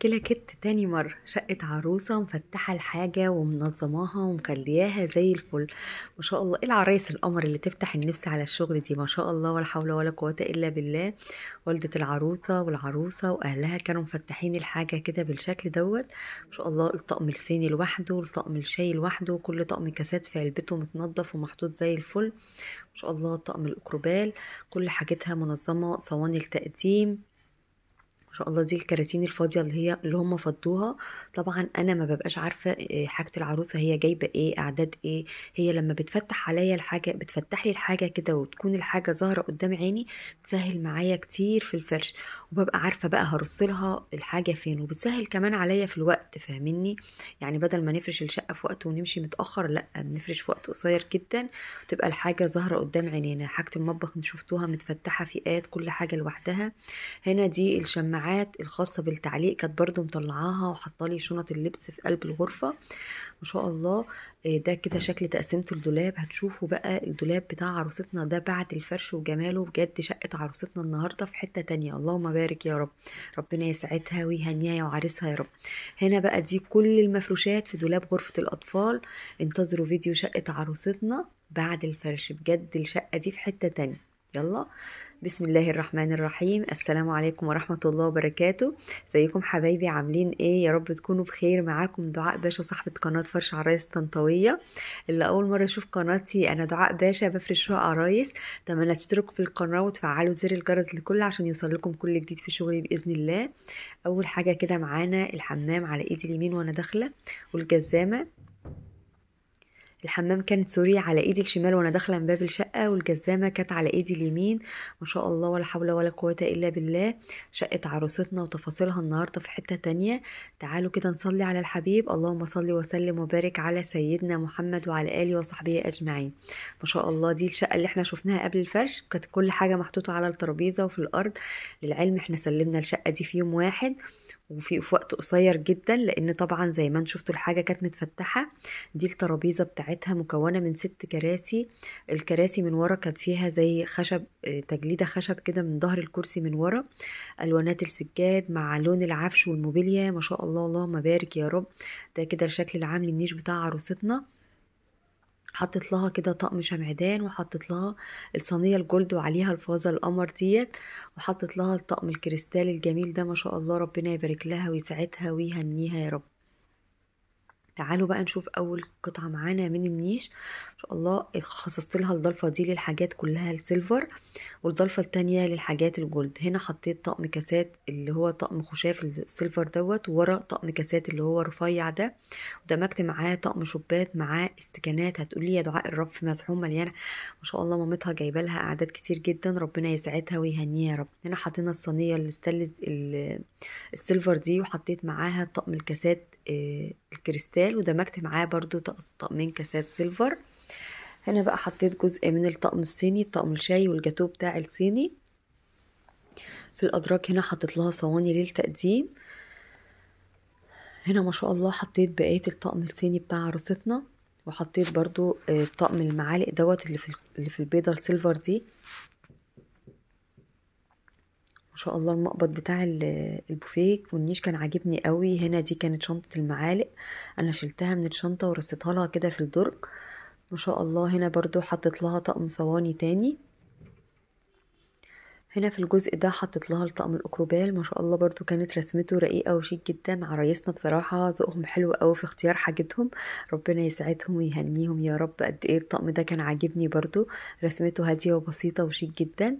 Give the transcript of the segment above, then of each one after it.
كلا كت تاني مرة شقة عروسة مفتحة الحاجة ومنظماها ومخلياها زي الفل. ما شاء الله، ايه العرايس القمر اللي تفتح النفس على الشغل دي؟ ما شاء الله ولا حول ولا قوة الا بالله. والدة العروسة والعروسة واهلها كانوا مفتحين الحاجة كده بالشكل دوت. ما شاء الله، الطقم الصيني لوحده والطقم الشاي لوحده، كل طقم كاسات في علبته متنضف ومحطوط زي الفل. ما شاء الله، طقم الاكروبال كل حاجتها منظمة، صواني التقديم. ما شاء الله، دي الكراتين الفاضيه اللي هم فضوها. طبعا انا ما ببقاش عارفه حاجه العروسه هي جايبه ايه، اعداد ايه. هي لما بتفتح عليا الحاجه، بتفتح لي الحاجه كده وتكون الحاجه ظاهره قدام عيني، بتسهل معايا كتير في الفرش. وببقى عارفه بقى هرص لها الحاجه فين، وبتسهل كمان عليا في الوقت، فاهمني؟ يعني بدل ما نفرش الشقه في وقت ونمشي متاخر، لا بنفرش في وقت قصير جدا، وتبقى الحاجه ظاهره قدام عينينا. حاجه المطبخ انتوا شفتوها متفتحه فئات، كل حاجه لوحدها. هنا دي الشماعات الخاصة بالتعليق كانت برضو مطلعاها وحطالي شنط اللبس في قلب الغرفة. ما شاء الله. ده كده شكل تقسيمة الدولاب. هتشوفوا بقى الدولاب بتاع عروستنا ده بعد الفرش وجماله، بجد شقة عروستنا النهاردة في حتة تانية. اللهم بارك يا رب، ربنا يسعدها ويهنيها يا وعريسها يا رب. هنا بقى دي كل المفروشات في دولاب غرفة الأطفال. انتظروا فيديو شقة عروستنا بعد الفرش، بجد الشقة دي في حتة تانية. يلا، بسم الله الرحمن الرحيم. السلام عليكم ورحمة الله وبركاته. ازيكم حبايبي، عاملين ايه؟ يا رب تكونوا بخير. معاكم دعاء باشا، صاحبة قناة فرش عرايس طنطاوية. اللي اول مرة يشوف قناتي، انا دعاء باشا، بفرش شقق عرايس. اتمنى تشتركوا في القناة وتفعلوا زر الجرس لكل عشان يوصل لكم كل جديد في شغلي بإذن الله. اول حاجة كده معانا الحمام على ايدي اليمين وانا داخلة، والجزامة. الحمام كانت سوري على ايدي الشمال وانا داخله من باب الشقه، والجزامه كانت على ايدي اليمين. ما شاء الله ولا حول ولا قوه الا بالله. شقه عروستنا وتفاصيلها النهارده في حته تانية. تعالوا كده نصلي على الحبيب. اللهم صل وسلم وبارك على سيدنا محمد وعلى اله وصحبه اجمعين. ما شاء الله، دي الشقه اللي احنا شفناها قبل الفرش، كانت كل حاجه محطوطه على الترابيزه وفي الارض. للعلم احنا سلمنا الشقه دي في يوم واحد، وفي وقت قصير جدا، لان طبعا زي ما انتم شفتوا الحاجه كانت متفتحه. دي الترابيزه بتاعتها مكونه من 6 كراسي. الكراسي من ورا كانت فيها زي خشب، تجليده خشب كده من ظهر الكرسي من ورا. الوانات السجاد مع لون العفش والموبيليا، ما شاء الله اللهم بارك يا رب. ده كده الشكل العام للنيش بتاع عروستنا. حطت لها كده طقم شمعدان، وحطت لها الصينيه الجولد وعليها الفازه القمر ديت، وحطت لها الطقم الكريستال الجميل ده. ما شاء الله، ربنا يبارك لها ويسعدها ويهنيها يا رب. تعالوا بقى نشوف اول قطعه معانا من النيش. ان شاء الله خصصت لها الضلفه دي للحاجات كلها السيلفر، والضلفه التانية للحاجات الجولد. هنا حطيت طقم كاسات اللي هو طقم خشاف السيلفر دوت، وورا طقم كاسات اللي هو رفيع ده، ودمجت معاه طقم شوبات معاه استكانات. هتقولي يا دعاء الرف مزحوم مليان. ما شاء الله، مامتها جايبه لها اعداد كتير جدا، ربنا يسعدها ويهنيها يا رب. هنا حطينا الصينيه السيلفر دي، وحطيت معاها طقم الكاسات الكريستال، ودمجت معاه برضو طقمين كاسات سيلفر. هنا بقى حطيت جزء من الطقم الصيني، طقم الشاي والجاتو بتاع الصيني. في الأدراج هنا حطيت لها صواني للتقديم. هنا ما شاء الله حطيت بقية الطقم الصيني بتاع عروستنا، وحطيت برضو طقم المعالق دوت اللي في البيضة السيلفر دي. ما شاء الله، المقبض بتاع البوفيه والنيش كان عاجبني قوي. هنا دي كانت شنطة المعالق، انا شلتها من الشنطة ورصيتها لها كده في الدرج. ما شاء الله، هنا برضو حطيت لها طقم صواني تاني. هنا في الجزء ده حطيت لها الطقم الاكروبال. ما شاء الله، برضو كانت رسمته رقيقة وشيك جدا. عرايسنا بصراحة ذوقهم حلو قوي في اختيار حاجتهم، ربنا يسعدهم ويهنيهم يا رب. قد ايه الطقم ده كان عاجبني برضو، رسمته هادية وبسيطة وشيك جدا.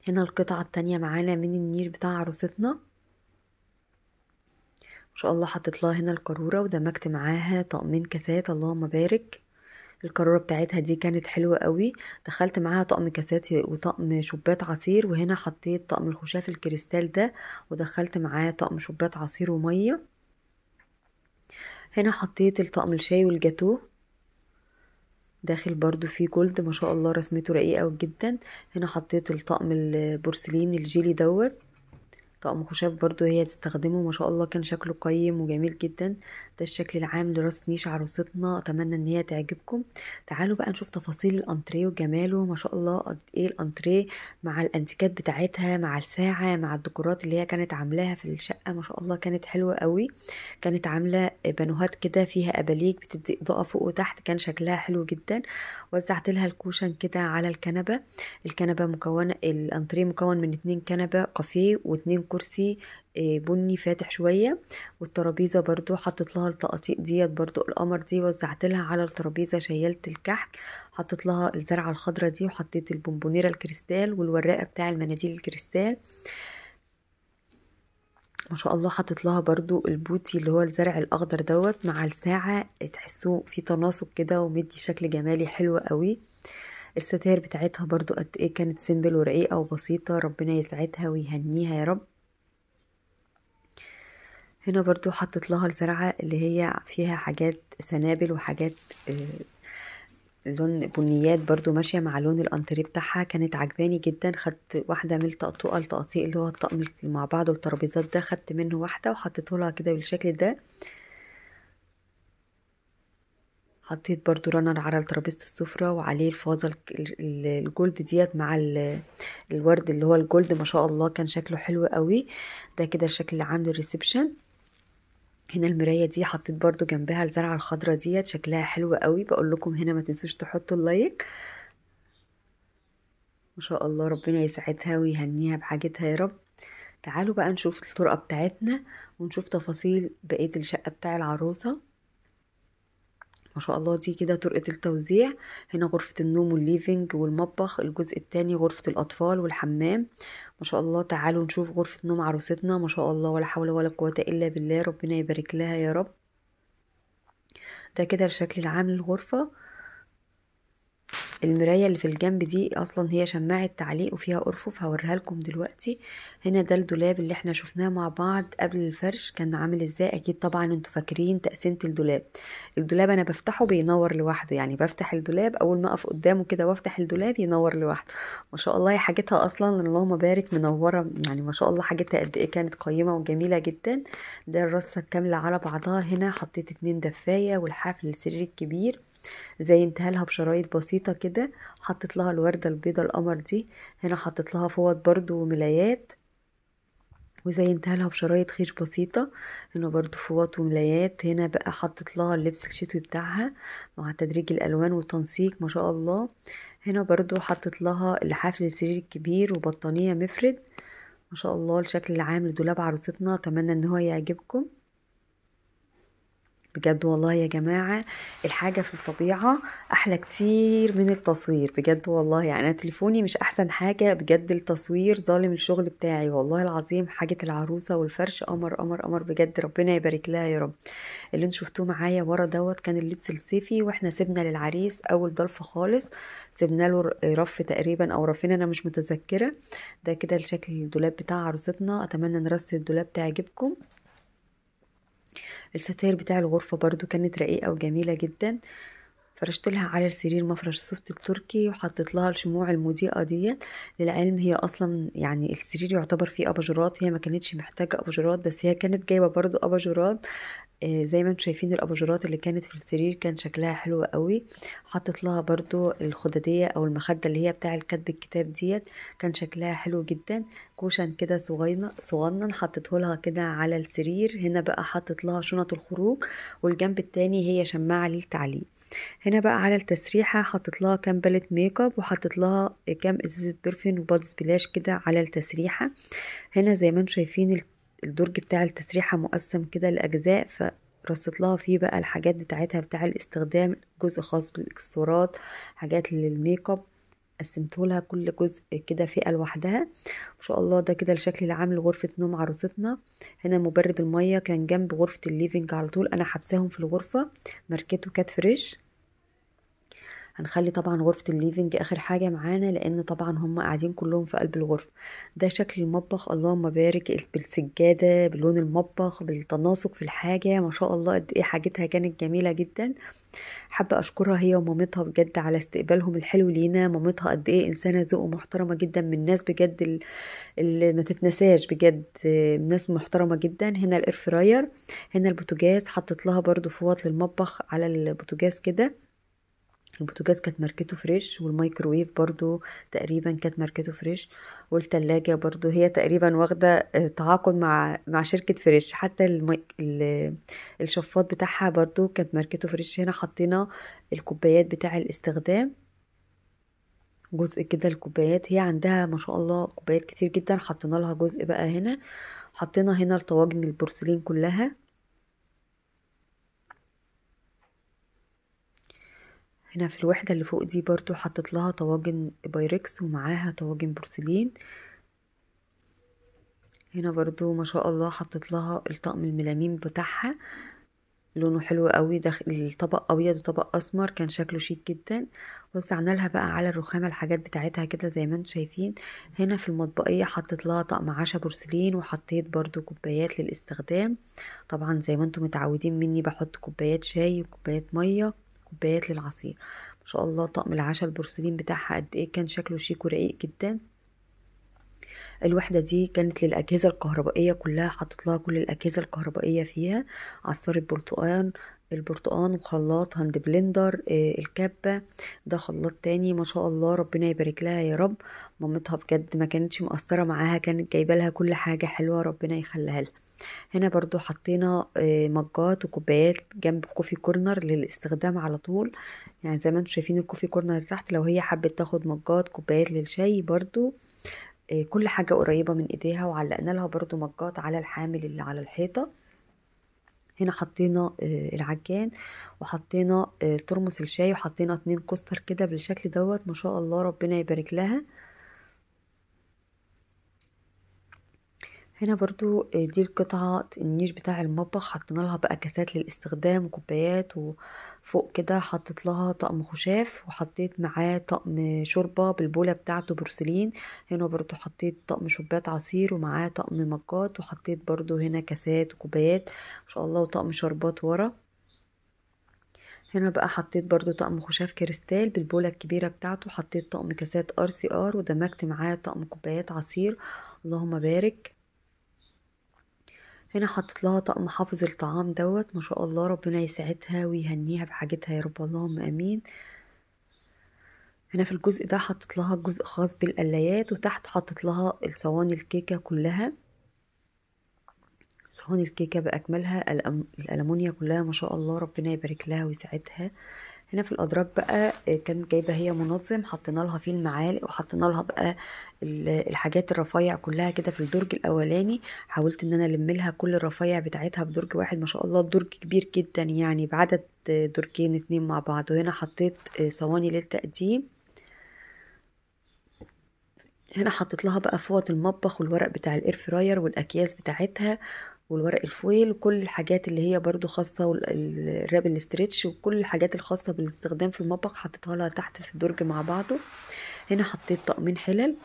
هنا القطعة التانية معانا من النيش بتاع عروستنا. ما شاء الله، حطيت لها هنا القارورة ودمجت معاها طقمين كاسات، اللهم بارك. القارورة بتاعتها دي كانت حلوة قوي. دخلت معاها طقم كاسات وطقم شوبات عصير، وهنا حطيت طقم الخشاف الكريستال ده، ودخلت معاه طقم شوبات عصير ومية. هنا حطيت الطقم الشاي والجاتوه، داخل برضو فيه جولد. ما شاء الله، رسمته رقيقة جدا. هنا حطيت الطقم البورسلين الجيلي دوت، طقم خشاف برضو هي تستخدمه، ما شاء الله كان شكله قيم وجميل جدا. ده الشكل العام لراس نيش عروستنا، اتمنى ان هي تعجبكم. تعالوا بقى نشوف تفاصيل الانتريه وجماله، ما شاء الله قد ايه الانتريه مع الانتيكات بتاعتها مع الساعه مع الديكورات اللي هي كانت عاملاها في الشقه، ما شاء الله كانت حلوه قوي. كانت عامله بانوهات كده فيها اباليك بتدي اضاءه فوق وتحت، كان شكلها حلو جدا. وزعت لها الكوشن كده على الكنبه. الكنبه مكونه، الانتريه مكون من 2 كنبه كافيه و2 كرسي بني فاتح شويه. والترابيزه برضو حطيت لها الطقاطيق ديت، برضو القمر دي وزعت لها على الترابيزه، شيلت الكحك، حطيت لها الزرعه الخضراء دي، وحطيت البونبونيره الكريستال والوراقه بتاع المناديل الكريستال. ما شاء الله حطيت لها برضو البوتي اللي هو الزرع الاخضر دوت مع الساعه، تحسوه في تناسق كده ومدي شكل جمالي حلو قوي. الستاير بتاعتها برضو قد ايه كانت سيمبل ورقيقه وبسيطه، ربنا يسعدها ويهنيها يا رب. هنا برضو حطت لها الزرعة اللي هي فيها حاجات سنابل وحاجات لون بنيات برضو ماشية مع لون الانتريه بتاعها، كانت عجباني جدا. خدت واحدة من الطقطقة التقطيق اللي هو الطقم اللي مع بعض والترابيزات ده، خدت منه واحدة وحطيته لها كده بالشكل ده. حطيت برضو رنر على ترابيزة السفرة وعليه الفازة الجولد ديت مع الورد اللي هو الجولد، ما شاء الله كان شكله حلو قوي. ده كده الشكل اللي عامل الريسبشن. هنا المراية دي حطيت برضو جنبها الزرعة الخضراء ديت، شكلها حلو قوي. بقول لكم هنا ما تنسوش تحطوا اللايك. ما شاء الله ربنا يسعدها ويهنيها بحاجتها يا رب. تعالوا بقى نشوف الطرقة بتاعتنا ونشوف تفاصيل بقية الشقة بتاع العروسة. ما شاء الله دي كده طرقة التوزيع. هنا غرفة النوم والليفينج والمطبخ، الجزء التاني غرفة الأطفال والحمام. ما شاء الله تعالوا نشوف غرفة نوم عروستنا، ما شاء الله ولا حول ولا قوة إلا بالله، ربنا يبارك لها يا رب. ده كده الشكل العام للغرفة. المراية اللي في الجنب دي اصلا هي شماعة تعليق وفيها ارفف، هوريها لكم دلوقتي. هنا ده الدولاب اللي احنا شفناه مع بعض قبل الفرش كان عامل ازاي، اكيد طبعا انتوا فاكرين تقسيمة الدولاب. الدولاب انا بفتحه بينور لوحده، يعني بفتح الدولاب اول ما اقف قدامه كده وافتح الدولاب ينور لوحده. ما شاء الله هي حاجتها اصلا اللهم بارك منورة، يعني ما شاء الله حاجتها قد ايه كانت قيمة وجميلة جدا. ده الرصة كاملة على بعضها. هنا حطيت 2 دفاية والحافل السرير الكبير، زينتها لها بشرايط بسيطة كده. حطيت لها الوردة البيضة القمر دي. هنا حطيت لها فوط برضو وملايات وزينتها لها بشرايط خيش بسيطة. هنا برضو فوط وملايات. هنا بقى حطيت لها اللبس الشتوي بتاعها مع تدريج الألوان والتنسيق ما شاء الله. هنا برضو حطيت لها لحاف السرير الكبير وبطانية مفرد. ما شاء الله الشكل العام لدولاب عروستنا، اتمنى ان هو يعجبكم بجد والله يا جماعة. الحاجة في الطبيعة أحلى كتير من التصوير بجد والله، يعني أنا تليفوني مش أحسن حاجة بجد، التصوير ظالم الشغل بتاعي والله العظيم. حاجة العروسة والفرش قمر قمر قمر بجد، ربنا يبارك لها يا رب. اللي انتوا شفتوه معايا ورا دوت كان اللبس الصيفي، واحنا سيبنا للعريس أول ضلفة خالص، سيبنا له رف تقريبا أو رفين أنا مش متذكرة. ده كده الشكل الدولاب بتاع عروستنا، أتمنى ان رصة الدولاب تعجبكم. الستاير بتاع الغرفة برضو كانت رقيقة وجميلة جدا. فرشت لها على السرير مفرش السوفت التركي وحطيت لها الشموع المضيئة ديت. للعلم هي اصلا يعني السرير يعتبر فيه اباجورات، هي ما كانتش محتاجة اباجورات بس هي كانت جايبة برضو اباجورات. زي ما انتم شايفين الاباجورات اللي كانت في السرير كان شكلها حلو قوي. حطت لها برضو الخدادية او المخدة اللي هي بتاع كتب الكتاب ديت، كان شكلها حلو جدا. كوشن كده صغنن حطته لها كده على السرير. هنا بقى حطت لها شنط الخروج، والجنب التاني هي شماعة للتعليق. هنا بقى على التسريحة حطت لها كام باليت ميك اب، وحطت لها كام ازازة برفين وبادي سبلاش كده على التسريحة. هنا زي ما انتم شايفين الدرج بتاع التسريحة مقسم كده لأجزاء، فرصت لها فيه بقى الحاجات بتاعتها بتاع الاستخدام، جزء خاص بالاكسسوارات، حاجات للميك اب، قسمته لها كل جزء كده فئة لوحدها. ما شاء الله ده كده الشكل العام لغرفة نوم عروستنا. هنا مبرد المية كان جنب غرفة الليفينج على طول، انا حبساهم في الغرفة ماركته كات فريش. هنخلي طبعا غرفة الليفينج اخر حاجة معانا، لان طبعا هم قاعدين كلهم في قلب الغرفة. ده شكل المطبخ، اللهم بارك، بالسجادة، بلون المطبخ، بالتناسق في الحاجة، ما شاء الله قد ايه حاجتها كانت جميلة جدا. حابة اشكرها هي ومامتها بجد على استقبالهم الحلو لينا. مامتها قد ايه انسانة ذوق ومحترمة جدا، من الناس بجد اللي ما تتنساش بجد، ناس محترمة جدا. هنا الاير فراير، هنا البوتاجاز، حطيت لها برضو فوط للمطبخ على البوتاجاز كده. البوتاجاز كانت ماركته فريش، والميكروويف برضو تقريبا كانت ماركته فريش، والتلاجة برضو هي تقريبا واخدة تعاقد مع شركة فريش. حتى الشفاط بتاعها برضو كانت ماركته فريش. هنا حطينا الكوبايات بتاع الاستخدام، جزء كده الكوبايات، هي عندها ما شاء الله كوبايات كتير جدا، حطينا لها جزء بقى هنا. حطينا هنا الطواجن البورسلين كلها. هنا في الوحدة اللي فوق دي برضو حطيت لها طواجن بايركس ومعاها طواجن بورسلين. هنا برضو ما شاء الله حطيت لها الطقم الميلامين بتاعها، لونه حلو قوي، داخل الطبق ابيض وطبق اسمر، كان شكله شيك جدا. وزعنا لها بقى على الرخامه الحاجات بتاعتها كده زي ما انتم شايفين. هنا في المطبقيه حطيت لها طقم عشا بورسلين، وحطيت برضو كوبايات للاستخدام. طبعا زي ما انتم متعودين مني بحط كوبايات شاي وكوبايات ميه، كوبايات للعصير. ما شاء الله طقم العشا البورسلين بتاعها قد ايه كان شكله شيك ورقيق جدا. الوحدة دي كانت للأجهزة الكهربائية كلها، حطيت لها كل الأجهزة الكهربائية فيها، عصارة البرتقان، وخلاط هاند بلندر، الكبة، ده خلاط تاني. ما شاء الله ربنا يبارك لها يا رب. مامتها بجد ما كانتش مقصرة معاها، كانت جايبه لها كل حاجة حلوة، ربنا يخليها لها. هنا برضو حطينا مجات وكوبايات جنب كوفي كورنر للاستخدام على طول. يعني زي ما انتم شايفين الكوفي كورنر تحت، لو هي حبت تاخد مجات كوبايات للشاي برضو. كل حاجة قريبة من ايديها. وعلقنا لها برضو مجات على الحامل اللي على الحيطة. هنا حطينا العجان، وحطينا ترمس الشاي، وحطينا 2 كوستر كده بالشكل دوت، ما شاء الله ربنا يبارك لها. هنا برضو دي القطعة النيش بتاع المطبخ، حطينا لها بقى كاسات للاستخدام وكوبايات، وفوق كده حطيت لها طقم خشاف، وحطيت معاه طقم شوربة بالبولة بتاعته بورسلين. هنا برضو حطيت طقم شوبات عصير، ومعاه طقم مجات، وحطيت برضو هنا كاسات وكوبايات ما شاء الله، وطقم شربات ورا. هنا بقى حطيت برضو طقم خشاف كريستال بالبولة الكبيرة بتاعته، حطيت طقم كاسات RCR، ودمجت معاه طقم كوبايات عصير، اللهم بارك. هنا حطيت لها طقم حافظ الطعام دوت، ما شاء الله ربنا يسعدها ويهنيها بحاجتها يا رب، اللهم امين. هنا في الجزء ده حطيت لها جزء خاص بالقلايات، وتحت حطيت لها الصواني الكيكه كلها، صواني الكيكه باكملها، الالمونيا كلها ما شاء الله ربنا يبارك لها ويسعدها. هنا في الادراج بقى كانت جايبه هي منظم، حطينا لها فيه المعالق، وحطينا لها بقى الحاجات الرفيع كلها كده في الدرج الاولاني. حاولت ان انا الم لها كل الرفيع بتاعتها في درج واحد، ما شاء الله الدرج كبير جدا يعني، بعدد درجين 2 مع بعض. وهنا حطيت صواني للتقديم. هنا حطيت لها بقى فوط المطبخ، والورق بتاع الاير فراير، والاكياس بتاعتها، والورق الفويل، وكل الحاجات اللي هي برضو خاصة، والراب الاسترتش، وكل الحاجات الخاصة بالاستخدام في المطبخ حطيتها لها تحت في الدرج مع بعضه. هنا حطيت طقمين حلل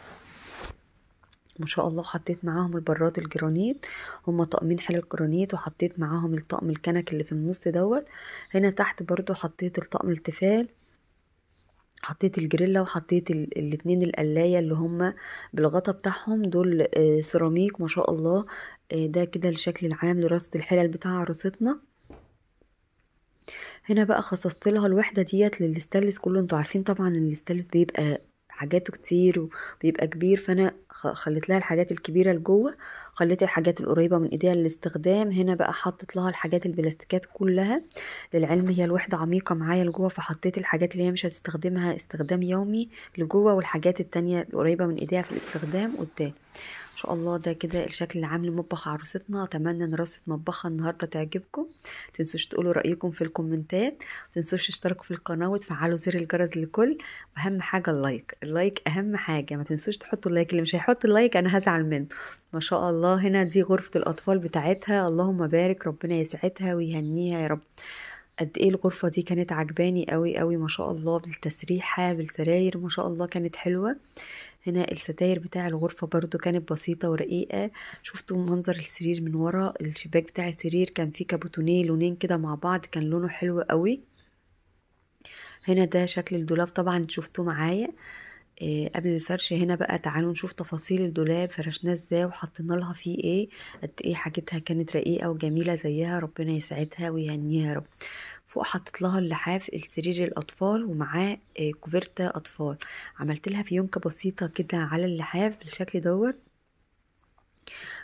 ما شاء الله، حطيت معاهم البراد الجرانيت، هما طقمين حلل جرانيت، وحطيت معاهم الطقم الكنك اللي في النص دوت. هنا تحت برضو حطيت الطقم التيفال، حطيت الجريلا، وحطيت الاتنين القلاية اللي هما بالغطا بتاعهم دول سيراميك ما شاء الله. ده كده الشكل العام لرصة الحلل بتاع عروستنا. هنا بقى خصصت لها الوحدة ديت للستانلس كله. انتوا عارفين طبعا ان الستانلس بيبقى حاجاته كتير وبيبقى كبير، فانا خليت لها الحاجات الكبيره لجوه، خليت الحاجات القريبه من ايديها للاستخدام. هنا بقى حطيت لها الحاجات البلاستيكات كلها، للعلم هي الوحده عميقه معايا لجوه، فحطيت الحاجات اللي هي مش هتستخدمها استخدام يومي لجوه، والحاجات التانية القريبه من ايديها في الاستخدام قدام. ان شاء الله ده كده الشكل العام لمطبخ عروستنا. اتمنى ان رصة مطبخها النهارده تعجبكم. متنسوش تقولوا رايكم في الكومنتات، متنسوش تشتركوا في القناه وتفعلوا زر الجرس للكل. واهم حاجه اللايك اهم حاجه، ما تنسوش تحطوا اللايك، اللي مش هيحط اللايك انا هزعل منه. ما شاء الله هنا دي غرفه الاطفال بتاعتها، اللهم بارك، ربنا يسعدها ويهنيها يا رب. قد ايه الغرفة دي كانت عجباني قوي قوي ما شاء الله، بالتسريحة بالسراير ما شاء الله كانت حلوة. هنا الستاير بتاع الغرفة برضو كانت بسيطة ورقيقة. شفتوا منظر السرير من ورا الشباك بتاع السرير، كان فيه كابوتونيه لونين كده مع بعض، كان لونه حلو قوي. هنا ده شكل الدولاب طبعا شفتوه معايا قبل الفرش. هنا بقى تعالوا نشوف تفاصيل الدولاب، فرشناه ازاي وحطينا لها فيه ايه. قد ايه حاجتها كانت رقيقة وجميلة زيها، ربنا يسعدها ويهنيها يا رب. فوق حطيت لها اللحاف السرير الاطفال ومعاه كوفرتة اطفال. عملت لها فيونكة بسيطة كده على اللحاف بالشكل دوت.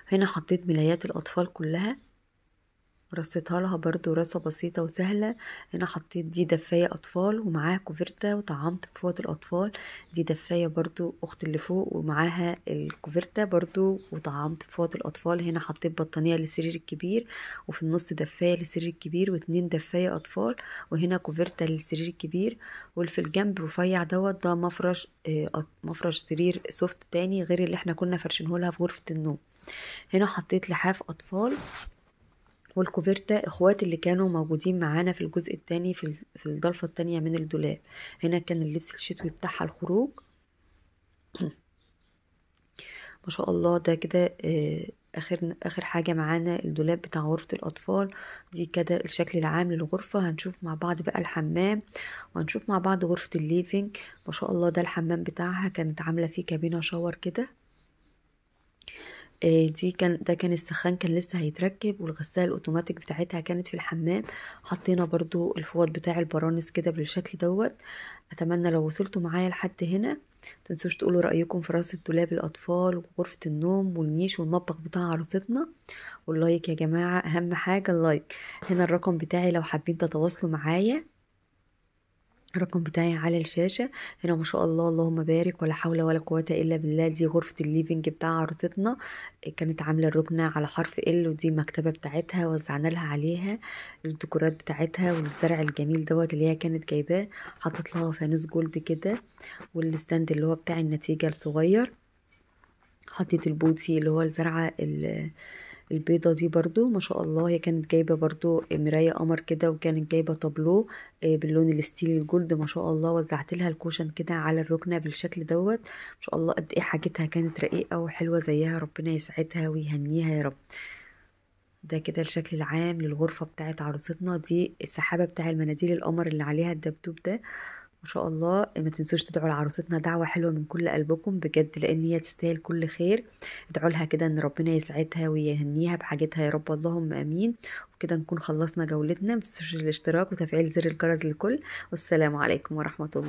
هنا حطيت ملايات الاطفال كلها، رصيتها لها برضو رصة بسيطة وسهلة. هنا حطيت دي دفاية أطفال ومعاها كوفرتة وطعمت بفوط الأطفال. دي دفاية برضو أخت اللي فوق ومعاها الكوفرتة برضو وطعمت بفوط الأطفال. هنا حطيت بطانية للسرير الكبير، وفي النص دفاية للسرير الكبير واتنين دفاية أطفال، وهنا كوفرتة للسرير الكبير. واللي في الجنب رفيع دوت ده مفرش مفرش سرير سوفت تاني غير اللي احنا كنا فرشينه لها في غرفة النوم. هنا حطيت لحاف أطفال والكوفرتا اخوات اللي كانوا موجودين معانا في الجزء التاني في الضلفة التانية من الدولاب. هنا كان اللبس الشتوي بتاعها الخروج. ما شاء الله ده كده اخر حاجة معانا الدولاب بتاع غرفة الاطفال. دي كده الشكل العام للغرفة. هنشوف مع بعض بقى الحمام، وهنشوف مع بعض غرفة الليفينج. ما شاء الله ده الحمام بتاعها، كانت عاملة فيه كابينة شاور كده. ده كان السخان كان لسه هيتركب، والغسالة الاوتوماتيك بتاعتها كانت في الحمام. حطينا برضو الفوط بتاع البرانس كده بالشكل دوت. اتمنى لو وصلتوا معايا لحد هنا متنسوش تقولوا رأيكم في رصة دولاب الأطفال وغرفة النوم والنيش والمطبخ بتاع عروستنا. واللايك يا جماعة أهم حاجة اللايك. هنا الرقم بتاعي لو حابين تتواصلوا معايا، الرقم بتاعي على الشاشة. هنا ما شاء الله اللهم بارك ولا حول ولا قوة إلا بالله. دي غرفة الليفينج بتاع عروستنا، كانت عاملة الركنة على حرف ال، ودي المكتبة بتاعتها وزعنا لها عليها الديكورات بتاعتها والزرع الجميل دوت اللي هي كانت جايباه. حطت لها فانوس جولد كده، والستاند اللي هو بتاع النتيجة الصغير. حطيت البوتي اللي هو الزرعة البيضة دي برضو ما شاء الله. هي كانت جايبة برضو مراية قمر كده، وكانت جايبة طابلو باللون الستيل الجولد ما شاء الله. وزعت لها الكوشن كده على الركنة بالشكل دوت. ما شاء الله قد ايه حاجتها كانت رقيقة وحلوة زيها، ربنا يسعدها ويهنيها يا رب. ده كده الشكل العام للغرفة بتاعت عروستنا. دي السحابة بتاع المناديل القمر اللي عليها الدبدوب ده. ما شاء الله ما تنسوش تدعوا لعروستنا دعوة حلوة من كل قلبكم بجد، لان هي تستاهل كل خير. ادعوا لها كده ان ربنا يسعدها ويهنيها بحاجتها يا رب، اللهم امين. وكده نكون خلصنا جولتنا. ما تنسوش الاشتراك وتفعيل زر الجرس للكل. والسلام عليكم ورحمة الله.